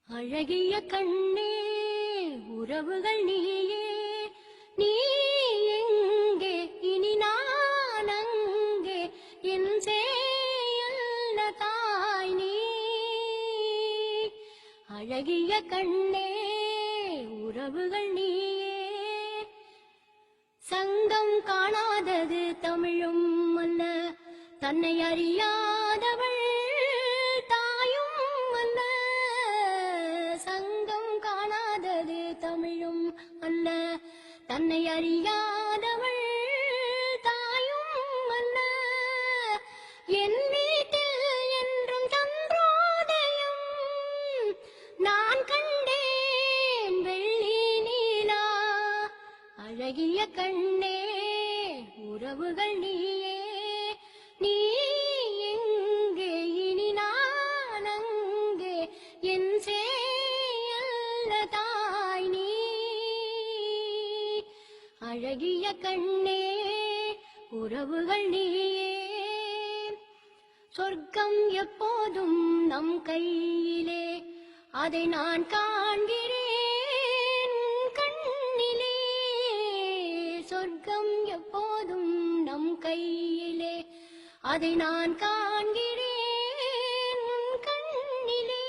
அழகிய கண்ணே உறவுகள் நீயே, நீ எங்கே இனி நான் அங்கே, என் சேயுள்ள தாய் நீ. அழகிய கண்ணே உறவுகள் நீயே, சங்கம் காணாதது தமிழும் அல்ல, தன்னை அறியாதவள் தாயும் அல்ல. சங்கம் காணாதது தமிழும் அல்ல, தன்னை அறியாதவள் தாயும் அல்ல. என் வீட்டில் என்றும் சந்திரோதயம் நான் கண்டேன் வெள்ளி நீலா. அழகிய கண்ணே உறவுகள் நீயே, நீ எங்கே இனி நான் அங்கே, என் சேயுள்ள தாய் நீ. அழகிய கண்ணே உறவுகள் நீயே, சொர்க்கம் எப்போதும் நம் கையிலே, அதை நான் காண்கிறேன் கண்ணிலே. சொர்க்கம் எப்போதும் நம் கையிலே, அதை நான் காண்கிறேன் கண்ணிலே.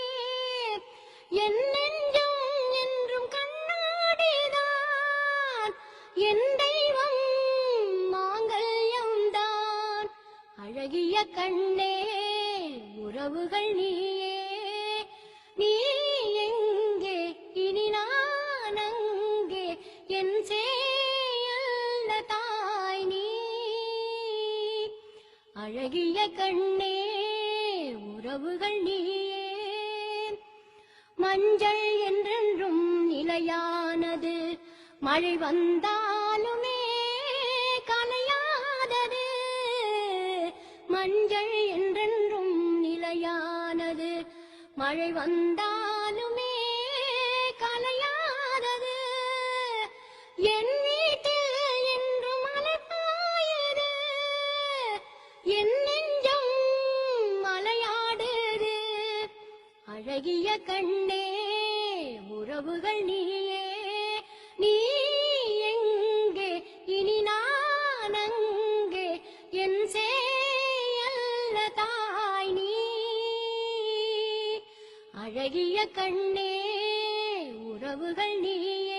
என் நெஞ்சம் என்றும் கண்ணாடிதான், என் தெய்வம் மாங்கல்யம்தான். அழகிய கண்ணே உறவுகள் நீயே, நீ எங்கே இனி நான் அங்கே, என் சேயுள்ள தாய் நீ. அழகிய கண்ணே உறவுகள் நீயே, மஞ்சள் என்றென்றும் நிலையானது, மழை வந்தாலுமே கலையாதது. மஞ்சள் என்றென்றும் நிலையானது, மழை வந்தாலுமே கலையாதது. என் வீட்டில் என்றும் மழை பாயுது, என் நெஞ்சம் மலையாடுது. அழகிய கண்ணே உறவுகள் நீயே, நீ எங்கே இனி நான் அங்கே, என் சேயுள்ள தாய் நீ. அழகிய கண்ணே உறவுகள் நீயே.